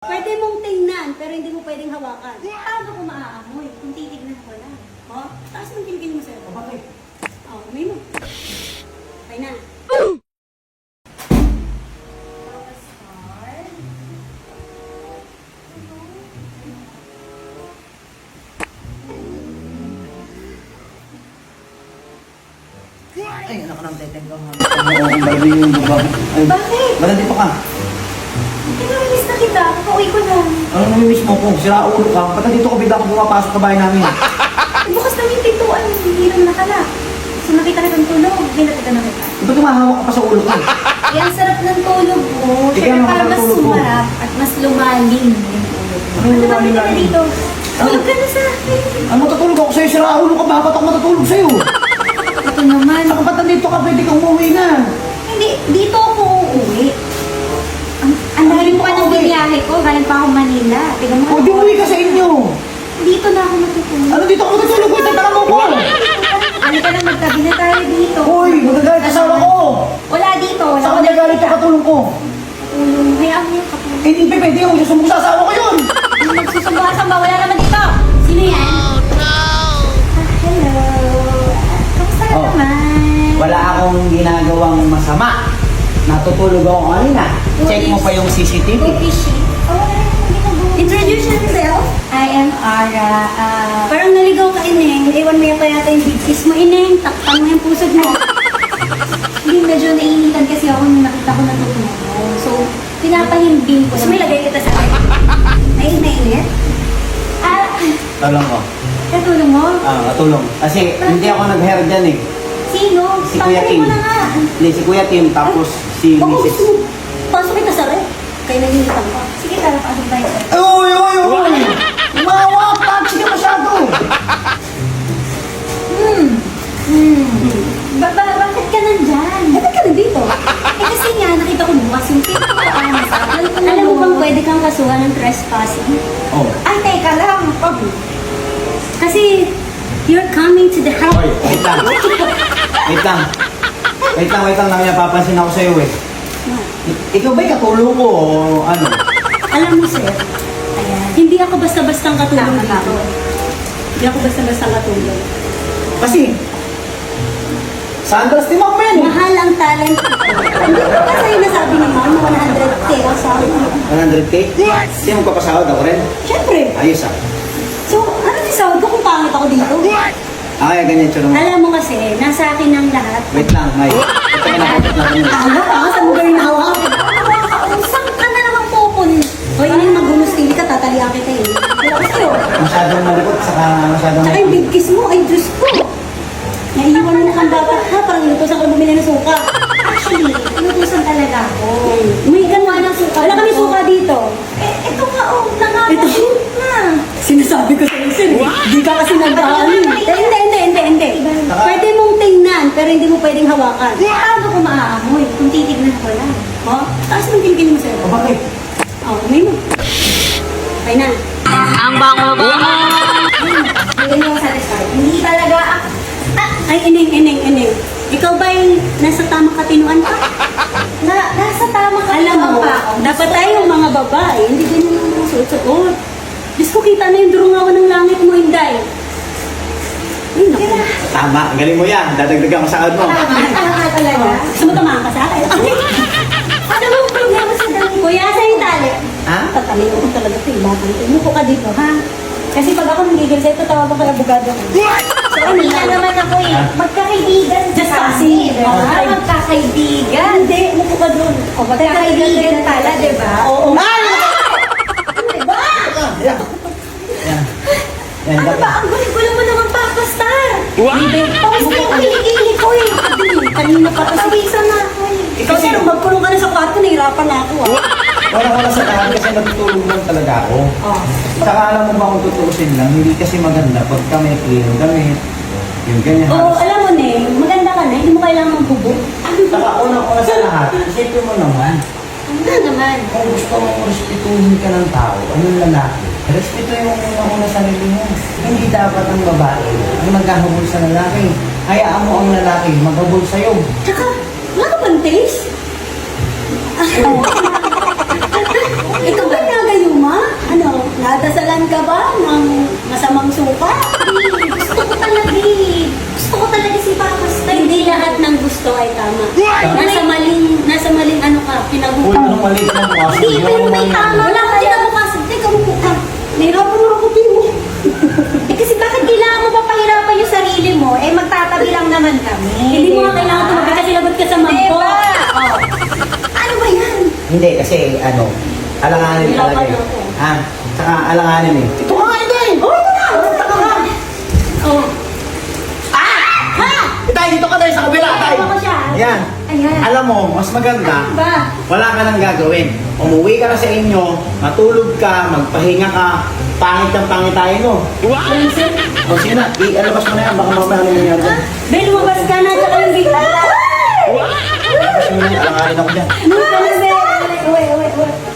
Pwede mong tingnan, pero hindi mo pwedeng hawakan. Paano ko maaamoy kung titignan ko lang? O, taas ng kilikili mo sa'yo. Bakit? O, umay mo. Okay na. Ay, anak ka ng teteng ka. Oo, ang baby yung babae. Ay, Bakit? ba't nandito ka? Kinamiss na kita. Pauwi ko na. Ano namimiss mo ko? Sira ulo ka. Ba't nandito ka bigla kang pumapasok sa bahay namin? Bukas na yung pintuan. Hindi lang nakala. So nakita na ng tulog. Binati ka na kita. Ba't tumahawak ka pa sa ulo ko? Yan, sarap ng tulog mo. Ikaw Siyempre ang para mas makatulog ko. sumarap at mas lumalim yung tulog mo. Ano yung lumalim ka na namin? dito? Tulog ka na sa akin. Ano matutulog ako sa'yo? Sira ulo ka. Bakit ako matutulog sa'yo? Ito naman. Saka ba't nandito ka? Pwede kang umuwi na. Hindi, dito ako uuwi. Ang galing pa ng biyahe ko. Galing pa ako Manila. Tignan mo. O, di umuwi ka sa inyo. Dito na ako matutulog. Ano dito ako matutulog? Wait, tara mo ko. Ano ka na magtabi na tayo dito? Uy, magagalit asawa ko. Wala dito. Wala Saka ko nagalit ka katulong ko. Tulong. Hayaan mo yung katulong. Eh, hindi pwede yung susumbong sa asawa ko yun. Magsusumba-samba. Wala naman dito. Sino yan? Oh, no! Hello. Kamusta Oh. naman? Wala akong ginagawang masama. Natutulog ako kanina. Check mo pa yung CCTV. Cookie sheet. Oh, wala naman ginagawa. Introduce yourself. I am Ara. Parang naligaw ka, Ineng. Iwan mo pa yata yung big sis mo, Ineng. Takpan mo yung pusod mo. Hindi, medyo naiinitan kasi ako nung nakita ko natutulog mo. So, pinapahimbing ko. So, may lagay kita sa akin. Ay, mainit? Tulong ko. Katulong mo? Katulong. Kasi hindi ako nag-hair dyan eh. Sino? Si Kuya Pagkain Tim. mo na nga. Hindi, si Kuya Tim, tapos si Baka Mrs. gusto mo. Pasok kita sa rep. Kaya naginitan ka. Sige, tara, pasok tayo sa rep. Uy, uy, uy! Mawa ka! Sige masyado! Bakit ka nandyan? Bakit ka nandito? Eh kasi nga, nakita ko bukas yung Alam mo bang pwede kang kasuhan ng trespassing? Oh. Ay, teka lang. Kasi, you're coming to the house. Hoy, wait lang. Wait lang. Wait lang. May napapansin ako sa'yo eh. Ikaw ba'y katulong ko o ano? Alam mo, sir, hindi ako basta-bastang katulong dito. Hindi ako basta-bastang katulong. Kasi, Sandals ni Ma'am yan eh. Mahal ang talent ko. Hindi ko ba sa'yo nasabi ni Ma'am 100K ang sahod mo? 100K? Sino magpapasahod ako rin? Siyempre. Ayos ah. So, ano yung sahod ko kung pangit ako dito? Ay, ganyan siya naman. Alam mo kasi, nasa akin ang lahat. Wait lang, May. Ito ka nakapit na kami. Tawa sa lugar na hawa. Saan ka na naman pupunta? O yun yung magumustili ka, tatalian kita eh. Wala ko sa'yo. Masyadong malikot, saka masyadong... Tsaka yung big kiss mo, ay Diyos ko. Naiiwan mo na kang bata ha, parang inutusan ka bumili ng suka. Actually, inutusan talaga ako. May gawa ng suka. Wala kami suka dito. Eh, ito nga oh, nangangashoot na. Sinasabi ko sa'yo, sir. Hindi ka kasi nagdaan. Hindi. Pwede mong tingnan, pero hindi mo pwedeng hawakan. Paano ko maaamoy kung titignan ko lang? O, taas mo kilikili mo sa'yo. O bakit? O, umay mo. Okay na. Ang bango-bango! Hindi yung satisfied. Hindi talaga ay, Ineng. Ikaw ba'y nasa tamang katinuan ka? Nasa tamang katinuan. Alam mo, dapat tayong mga babae, hindi din yung mga suot-suot. Diyos ko, kita na yung durungawan ng langit mo, Inday. Ay, naku. Tama, ang galing mo yan. Dadagdagan ko sa sahod mo. Tama talaga. Gusto mo tamaan ka sa akin? Ano mo problema sa dami? Kuya, sa yung tali. Ha? Tataliw ko talaga ito. Umupo ka dito, ha? Kasi pag ako nanggigil sa'yo, tatawa ko kay abogado ko. So, ano naman ako eh. Magkakaibigan. Just kasi. Magkakaibigan. Hindi, umupo ka doon. O, magkakaibigan pala, di ba? Oo. Diba? Yan. Yan, Ano ba? Ang gulo-gulo mo naman, Papa Star. Pawis na yung kilikili ko eh. Kanina pa kasi. Pawisan na ako eh. Ikaw, sir, magkulong ka na sa kwarto, nahirapan na ako ah. Wala sa lahat kasi natutulog lang talaga ako. Saka alam mo ba kung tutuusin lang, hindi kasi maganda pagka may clear damit. Yung ganyan. Oo, alam mo ne, maganda ka na, hindi mo kailangan magbubog. Saka unang-una sa lahat, isipin mo naman, Ano naman? kung gusto mong respetuhin ka ng tao, anong lalaki? Respetuhin mo muna sa sarili mo. Hindi dapat ang babae ang maghahabol sa lalaki. Hayaan mo ang lalaki maghabol sa'yo. Tsaka, wala ka bang taste? Ikaw ba nagayon Naghahanap ka ba ng masamang suka? Gusto ko talaga eh. Gusto ko talaga si Papa Stay. Hindi lahat ng gusto ay tama. Nasa maling ano ka, Uy, pinabukas. anong mali ka ng bukas? Hindi, pero may tama. Wala akong kinabukasan. Teka, ka. Nahirapan mo ako, Timo. Eh kasi bakit kailangan mo papahirapan yung sarili mo? Eh magtatabi lang naman kami. Hindi mo nga kailangan tumabi kasi lagot ka sa mampo. Oh. Ano ba yan? Hindi, kasi ano, alanganin talaga eh. Niloko. Ha? Saka alanganin eh. Ito ka nga, hindi! Oh, ito na! Taka ka! Oh. Tay, dito ka tayo sa kabila, tay! Ako siya. Yan. Ayan. Alam mo, mas maganda, Ano ba? wala ka nang gagawin. Umuwi ka na sa inyo, matulog ka, magpahinga ka, pangit ang pangit tayo, no? O sige na, alabas mo na yan, baka mamaya ano nangyari dyan. Ben, lumabas ka na. Tsaka yung bigla. Alabas mo na yan, alanganin ako dyan. Ano ka na, Ben? Uy.